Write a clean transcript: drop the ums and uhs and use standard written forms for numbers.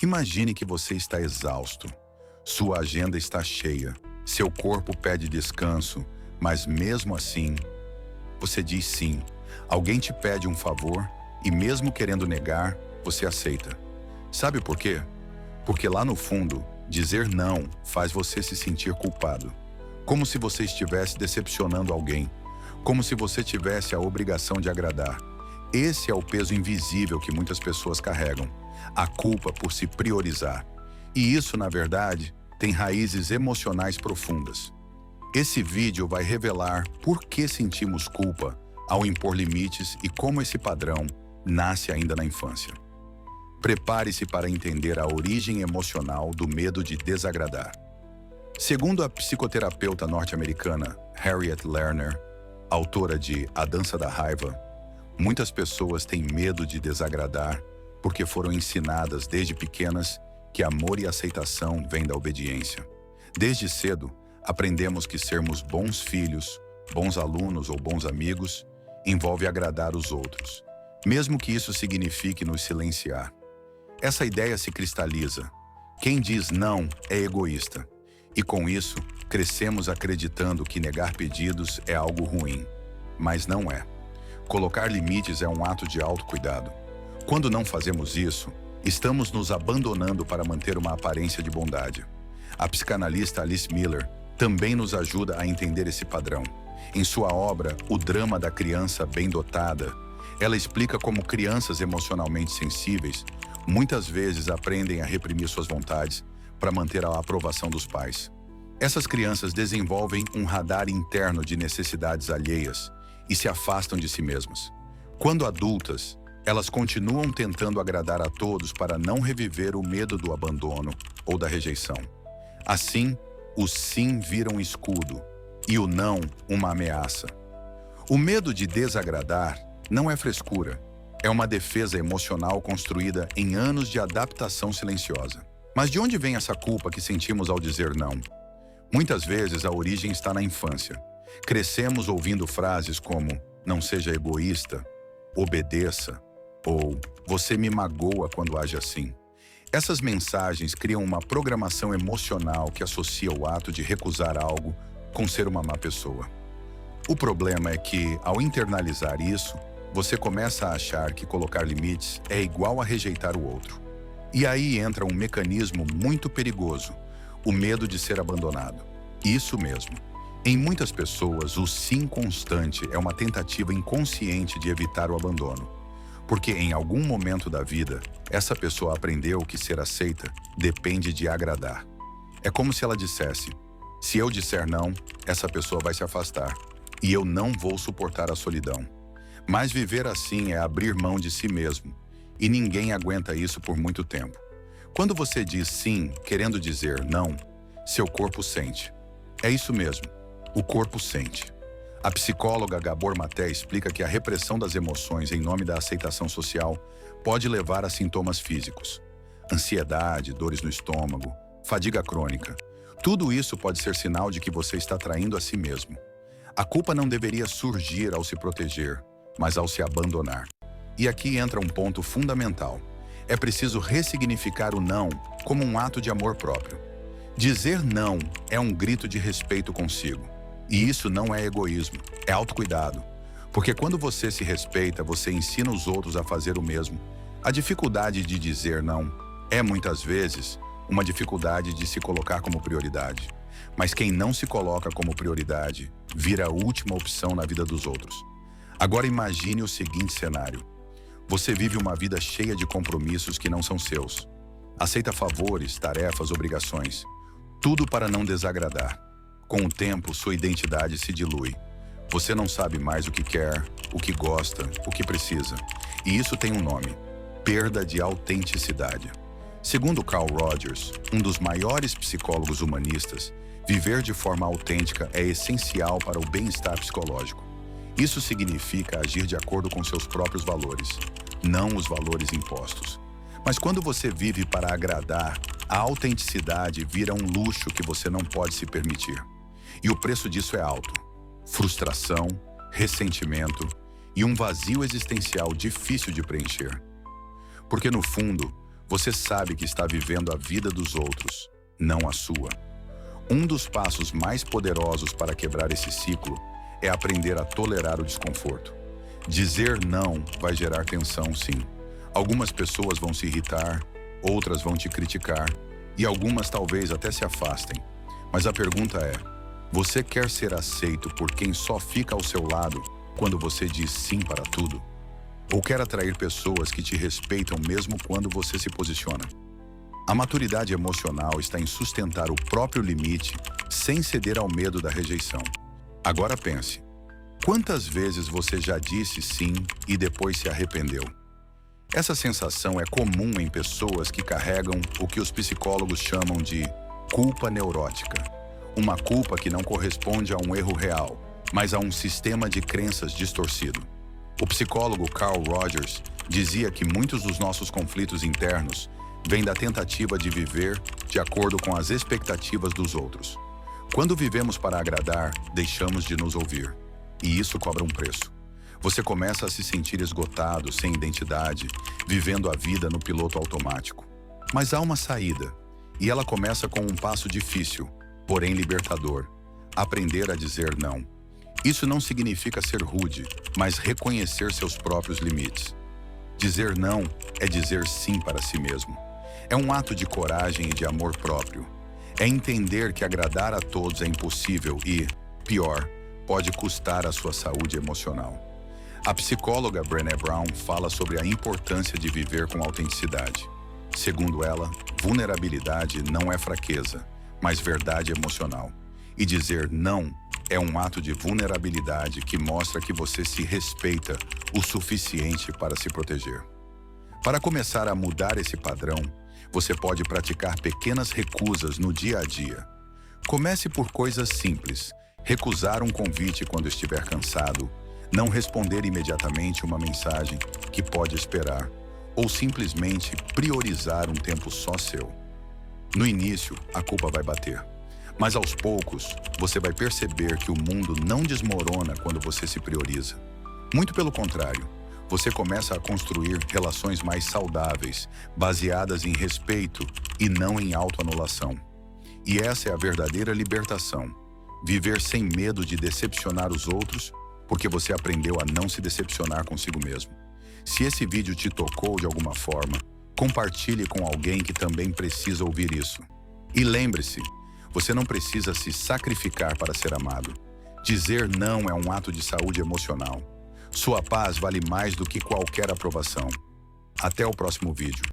Imagine que você está exausto. Sua agenda está cheia. Seu corpo pede descanso, mas mesmo assim, você diz sim. Alguém te pede um favor e mesmo querendo negar, você aceita. Sabe por quê? Porque lá no fundo, dizer não faz você se sentir culpado. Como se você estivesse decepcionando alguém. Como se você tivesse a obrigação de agradar. Esse é o peso invisível que muitas pessoas carregam. A culpa por se priorizar. E isso, na verdade, tem raízes emocionais profundas. Esse vídeo vai revelar por que sentimos culpa ao impor limites e como esse padrão nasce ainda na infância. Prepare-se para entender a origem emocional do medo de desagradar. Segundo a psicoterapeuta norte-americana Harriet Lerner, autora de A Dança da Raiva, muitas pessoas têm medo de desagradar porque foram ensinadas desde pequenas que amor e aceitação vêm da obediência. Desde cedo, aprendemos que sermos bons filhos, bons alunos ou bons amigos envolve agradar os outros, mesmo que isso signifique nos silenciar. Essa ideia se cristaliza. Quem diz não é egoísta. E com isso, crescemos acreditando que negar pedidos é algo ruim. Mas não é. Colocar limites é um ato de autocuidado. Quando não fazemos isso, estamos nos abandonando para manter uma aparência de bondade. A psicanalista Alice Miller também nos ajuda a entender esse padrão. Em sua obra, O Drama da Criança Bem Dotada, ela explica como crianças emocionalmente sensíveis muitas vezes aprendem a reprimir suas vontades para manter a aprovação dos pais. Essas crianças desenvolvem um radar interno de necessidades alheias e se afastam de si mesmas. Quando adultas, elas continuam tentando agradar a todos para não reviver o medo do abandono ou da rejeição. Assim, o sim vira um escudo e o não uma ameaça. O medo de desagradar não é frescura. É uma defesa emocional construída em anos de adaptação silenciosa. Mas de onde vem essa culpa que sentimos ao dizer não? Muitas vezes a origem está na infância. Crescemos ouvindo frases como "não seja egoísta", "obedeça" ou "você me magoa quando age assim". Essas mensagens criam uma programação emocional que associa o ato de recusar algo com ser uma má pessoa. O problema é que, ao internalizar isso, você começa a achar que colocar limites é igual a rejeitar o outro. E aí entra um mecanismo muito perigoso, o medo de ser abandonado. Isso mesmo. Em muitas pessoas, o sim constante é uma tentativa inconsciente de evitar o abandono. Porque em algum momento da vida, essa pessoa aprendeu que ser aceita depende de agradar. É como se ela dissesse: se eu disser não, essa pessoa vai se afastar, e eu não vou suportar a solidão. Mas viver assim é abrir mão de si mesmo, e ninguém aguenta isso por muito tempo. Quando você diz sim, querendo dizer não, seu corpo sente. É isso mesmo, o corpo sente. A psicóloga Gabor Maté explica que a repressão das emoções em nome da aceitação social pode levar a sintomas físicos. Ansiedade, dores no estômago, fadiga crônica. Tudo isso pode ser sinal de que você está traindo a si mesmo. A culpa não deveria surgir ao se proteger, mas ao se abandonar. E aqui entra um ponto fundamental. É preciso ressignificar o não como um ato de amor próprio. Dizer não é um grito de respeito consigo. E isso não é egoísmo, é autocuidado. Porque quando você se respeita, você ensina os outros a fazer o mesmo. A dificuldade de dizer não é, muitas vezes, uma dificuldade de se colocar como prioridade. Mas quem não se coloca como prioridade vira a última opção na vida dos outros. Agora imagine o seguinte cenário. Você vive uma vida cheia de compromissos que não são seus. Aceita favores, tarefas, obrigações. Tudo para não desagradar. Com o tempo, sua identidade se dilui. Você não sabe mais o que quer, o que gosta, o que precisa. E isso tem um nome: perda de autenticidade. Segundo Carl Rogers, um dos maiores psicólogos humanistas, viver de forma autêntica é essencial para o bem-estar psicológico. Isso significa agir de acordo com seus próprios valores, não os valores impostos. Mas quando você vive para agradar, a autenticidade vira um luxo que você não pode se permitir. E o preço disso é alto. Frustração, ressentimento e um vazio existencial difícil de preencher. Porque no fundo, você sabe que está vivendo a vida dos outros, não a sua. Um dos passos mais poderosos para quebrar esse ciclo é aprender a tolerar o desconforto. Dizer não vai gerar tensão, sim. Algumas pessoas vão se irritar, outras vão te criticar e algumas talvez até se afastem. Mas a pergunta é: você quer ser aceito por quem só fica ao seu lado quando você diz sim para tudo? Ou quer atrair pessoas que te respeitam mesmo quando você se posiciona? A maturidade emocional está em sustentar o próprio limite sem ceder ao medo da rejeição. Agora pense, quantas vezes você já disse sim e depois se arrependeu? Essa sensação é comum em pessoas que carregam o que os psicólogos chamam de culpa neurótica. Uma culpa que não corresponde a um erro real, mas a um sistema de crenças distorcido. O psicólogo Carl Rogers dizia que muitos dos nossos conflitos internos vêm da tentativa de viver de acordo com as expectativas dos outros. Quando vivemos para agradar, deixamos de nos ouvir. E isso cobra um preço. Você começa a se sentir esgotado, sem identidade, vivendo a vida no piloto automático. Mas há uma saída, e ela começa com um passo difícil, porém libertador: aprender a dizer não. Isso não significa ser rude, mas reconhecer seus próprios limites. Dizer não é dizer sim para si mesmo. É um ato de coragem e de amor próprio. É entender que agradar a todos é impossível e, pior, pode custar a sua saúde emocional. A psicóloga Brené Brown fala sobre a importância de viver com autenticidade. Segundo ela, vulnerabilidade não é fraqueza, mas verdade emocional. E dizer não é um ato de vulnerabilidade que mostra que você se respeita o suficiente para se proteger. Para começar a mudar esse padrão, você pode praticar pequenas recusas no dia a dia. Comece por coisas simples: recusar um convite quando estiver cansado, não responder imediatamente uma mensagem que pode esperar, ou simplesmente priorizar um tempo só seu. No início, a culpa vai bater, mas aos poucos, você vai perceber que o mundo não desmorona quando você se prioriza. Muito pelo contrário, você começa a construir relações mais saudáveis, baseadas em respeito e não em autoanulação. E essa é a verdadeira libertação: viver sem medo de decepcionar os outros, porque você aprendeu a não se decepcionar consigo mesmo. Se esse vídeo te tocou de alguma forma, compartilhe com alguém que também precisa ouvir isso. E lembre-se, você não precisa se sacrificar para ser amado. Dizer não é um ato de saúde emocional. Sua paz vale mais do que qualquer aprovação. Até o próximo vídeo.